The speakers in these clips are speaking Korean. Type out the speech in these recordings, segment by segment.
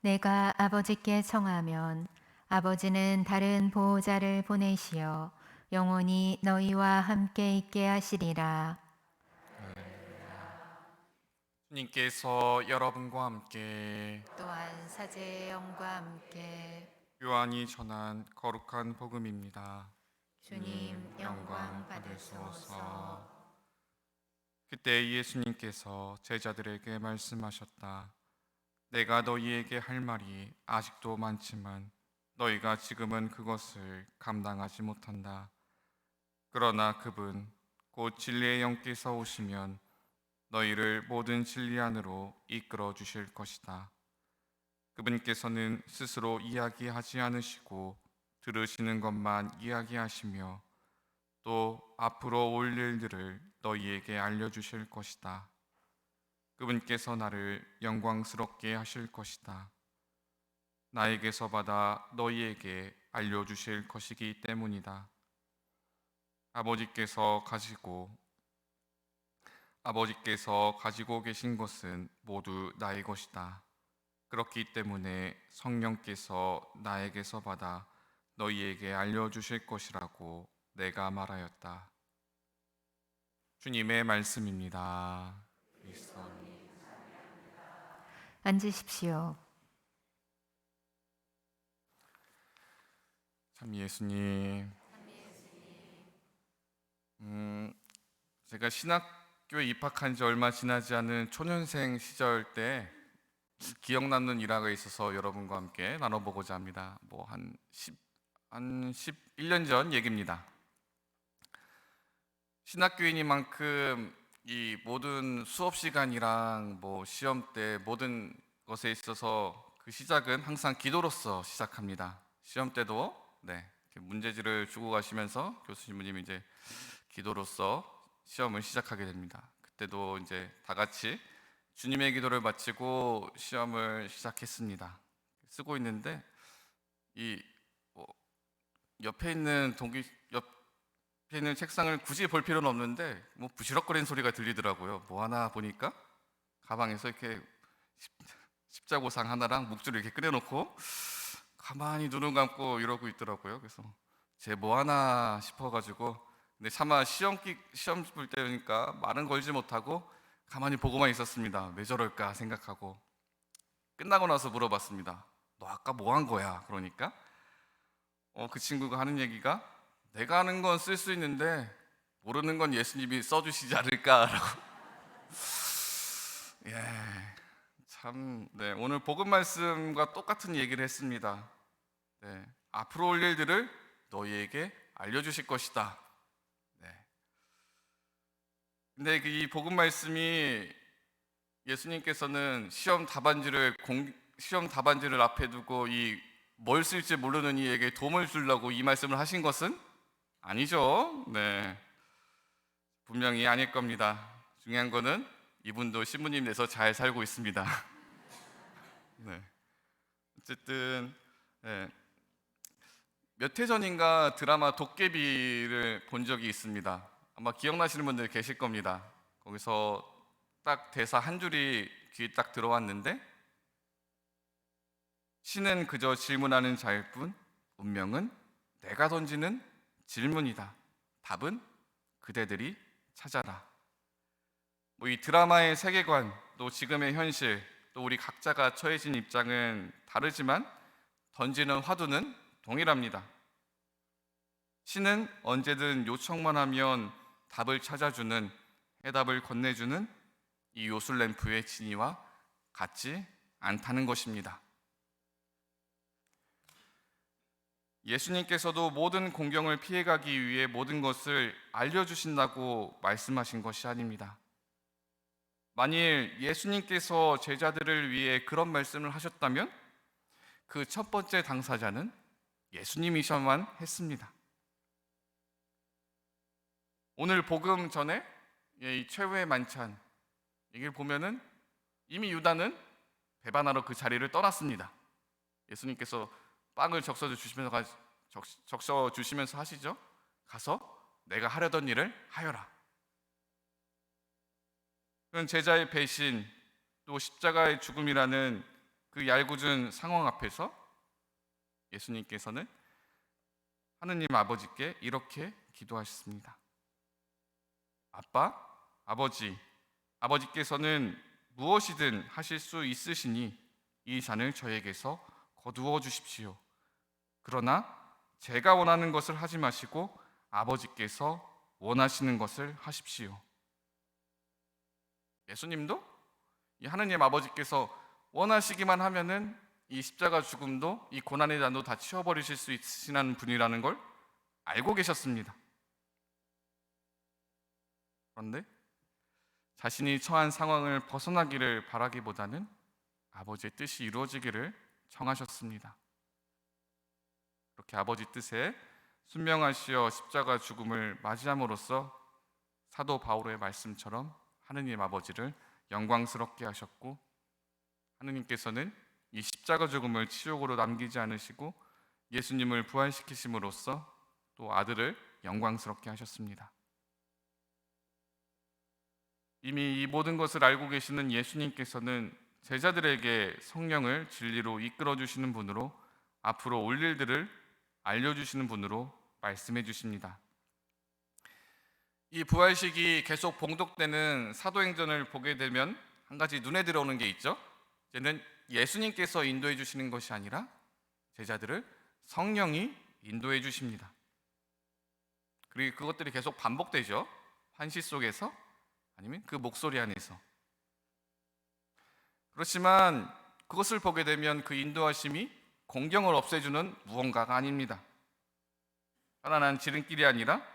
내가 아버지께 청하면 아버지는 다른 보호자를 보내시어 영원히 너희와 함께 있게 하시리라. 주님께서 여러분과 함께 또한 사제의 영과 함께 요한이 전한 거룩한 복음입니다. 주님 영광 받으소서. 그때 예수님께서 제자들에게 말씀하셨다. 내가 너희에게 할 말이 아직도 많지만 너희가 지금은 그것을 감당하지 못한다. 그러나 그분 곧 진리의 영께서 오시면 너희를 모든 진리 안으로 이끌어 주실 것이다. 그분께서는 스스로 이야기하지 않으시고 들으시는 것만 이야기하시며 또 앞으로 올 일들을 너희에게 알려주실 것이다. 그분께서 나를 영광스럽게 하실 것이다. 나에게서 받아 너희에게 알려주실 것이기 때문이다. 아버지께서 가지고 계신 것은 모두 나의 것이다. 그렇기 때문에 성령께서 나에게서 받아 너희에게 알려주실 것이라고 내가 말하였다. 주님의 말씀입니다. 그리스도님. 앉으십시오. 참 예수님. 제가 신학교에 입학한 지 얼마 지나지 않은 초년생 시절 때 기억 남는 일화가 있어서 여러분과 함께 나눠보고자 합니다. 한 11년 전 얘기입니다. 신학교이니만큼 이 모든 수업 시간이랑 시험 때 모든 것에 있어서 그 시작은 항상 기도로서 시작합니다. 시험 때도 이렇게 문제지를 주고 가시면서 교수님이 이제 기도로서 시험을 시작하게 됩니다. 그때도 이제 다 같이 주님의 기도를 마치고 시험을 시작했습니다. 쓰고 있는데 이 옆에 있는 책상을 굳이 볼 필요는 없는데 부시럭거리는 소리가 들리더라고요. 하나 보니까 가방에서 이렇게 십자고상 하나랑 묵주를 이렇게 꺼내놓고 가만히 눈을 감고 이러고 있더라고요. 그래서 제 하나 싶어가지고, 근데 차마 시험 볼 때니까 말은 걸지 못하고 가만히 보고만 있었습니다. 왜 저럴까 생각하고 끝나고 나서 물어봤습니다. 너 아까 뭐 한 거야? 그러니까 그 친구가 하는 얘기가, 내가 아는 건 쓸 수 있는데 모르는 건 예수님이 써주시지 않을까라고. 예, 참, 오늘 복음 말씀과 똑같은 얘기를 했습니다. 앞으로 올 일들을 너희에게 알려주실 것이다. 근데 이 복음 말씀이 예수님께서는 시험 답안지를 앞에 두고 이 뭘 쓸지 모르는 이에게 도움을 주려고 이 말씀을 하신 것은 아니죠. 분명히 아닐 겁니다. 중요한 거는 이분도 신부님 돼서 잘 살고 있습니다. 어쨌든 몇 해 전인가 드라마 도깨비를 본 적이 있습니다. 아마 기억나시는 분들 계실 겁니다. 거기서 딱 대사 한 줄이 귀에 딱 들어왔는데, 신은 그저 질문하는 자일 뿐 운명은 내가 던지는 질문이다. 답은 그대들이 찾아라. 이 드라마의 세계관, 또 지금의 현실, 또 우리 각자가 처해진 입장은 다르지만 던지는 화두는 동일합니다. 신은 언제든 요청만 하면 답을 찾아주는, 해답을 건네주는 이 요술램프의 진위와 같지 않다는 것입니다. 예수님께서도 모든 공경을 피해가기 위해 모든 것을 알려주신다고 말씀하신 것이 아닙니다. 만일 예수님께서 제자들을 위해 그런 말씀을 하셨다면 그 첫 번째 당사자는 예수님이셔만 했습니다. 오늘 복음 전에 이 최후의 만찬 이걸 보면은 이미 유다는 배반하러 그 자리를 떠났습니다. 예수님께서 빵을 적셔 주시면서 하시죠. 가서 내가 하려던 일을 하여라. 그런 제자의 배신, 또 십자가의 죽음이라는 그 얄궂은 상황 앞에서 예수님께서는 하느님 아버지께 이렇게 기도하셨습니다. 아빠, 아버지께서는 무엇이든 하실 수 있으시니 이 잔을 저에게서 거두어 주십시오. 그러나 제가 원하는 것을 하지 마시고 아버지께서 원하시는 것을 하십시오. 예수님도 이 하느님 아버지께서 원하시기만 하면은 이 십자가 죽음도 이 고난의 잔도 다 치워버리실 수 있으시는 분이라는 걸 알고 계셨습니다. 그런데 자신이 처한 상황을 벗어나기를 바라기보다는 아버지의 뜻이 이루어지기를 청하셨습니다. 그렇게 아버지 뜻에 순명하시어 십자가 죽음을 맞이함으로써 사도 바울의 말씀처럼 하느님 아버지를 영광스럽게 하셨고, 하느님께서는 이 십자가 죽음을 치욕으로 남기지 않으시고 예수님을 부활시키심으로써 또 아들을 영광스럽게 하셨습니다. 이미 이 모든 것을 알고 계시는 예수님께서는 제자들에게 성령을 진리로 이끌어 주시는 분으로, 앞으로 올 일들을 알려주시는 분으로 말씀해 주십니다. 이 부활식이 계속 봉독되는 사도행전을 보게 되면 한 가지 눈에 들어오는 게 있죠. 이제는 예수님께서 인도해 주시는 것이 아니라 제자들을 성령이 인도해 주십니다. 그리고 그것들이 계속 반복되죠. 환시 속에서 아니면 그 목소리 안에서. 그렇지만 그것을 보게 되면 그 인도하심이 공경을 없애주는 무언가가 아닙니다. 편안한 지름길이 아니라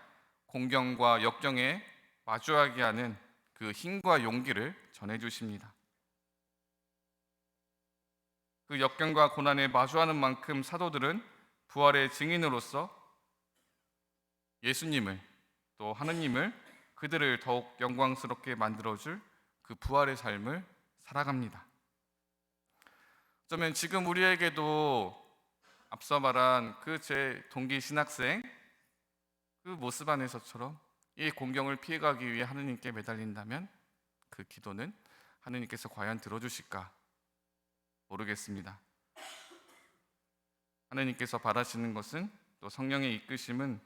공경과 역경에 마주하게 하는 그 힘과 용기를 전해주십니다. 그 역경과 고난에 마주하는 만큼 사도들은 부활의 증인으로서 예수님을, 또 하느님을, 그들을 더욱 영광스럽게 만들어줄 그 부활의 삶을 살아갑니다. 어쩌면 지금 우리에게도 앞서 말한 그 제 동기 신학생 그 모습 안에서처럼 이 공경을 피해가기 위해 하느님께 매달린다면 그 기도는 하느님께서 과연 들어주실까 모르겠습니다. 하느님께서 바라시는 것은, 또 성령의 이끄심은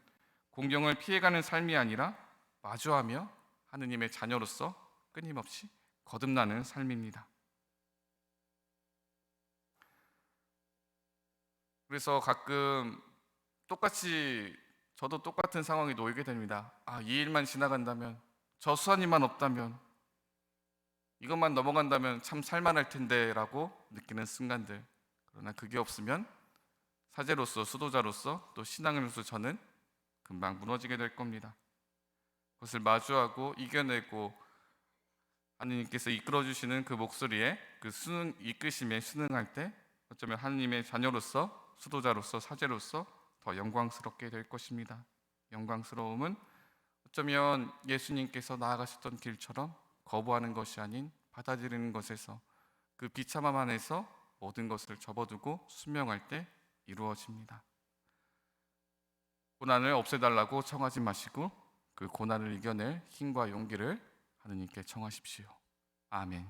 공경을 피해가는 삶이 아니라 마주하며 하느님의 자녀로서 끊임없이 거듭나는 삶입니다. 그래서 가끔 저도 똑같은 상황에 놓이게 됩니다. 이 일만 지나간다면, 저 수완이만 없다면, 이것만 넘어간다면 참 살만할 텐데 라고 느끼는 순간들. 그러나 그게 없으면 사제로서, 수도자로서, 또 신앙인으로서 저는 금방 무너지게 될 겁니다. 그것을 마주하고 이겨내고 하느님께서 이끌어주시는 그 목소리에, 그 이끄심에 순응할 때 어쩌면 하느님의 자녀로서, 수도자로서, 사제로서 더 영광스럽게 될 것입니다. 영광스러움은 어쩌면 예수님께서 나아가셨던 길처럼 거부하는 것이 아닌 받아들이는 것에서, 그 비참함 안에서 모든 것을 접어두고 순명할 때 이루어집니다. 고난을 없애달라고 청하지 마시고 그 고난을 이겨낼 힘과 용기를 하느님께 청하십시오. 아멘.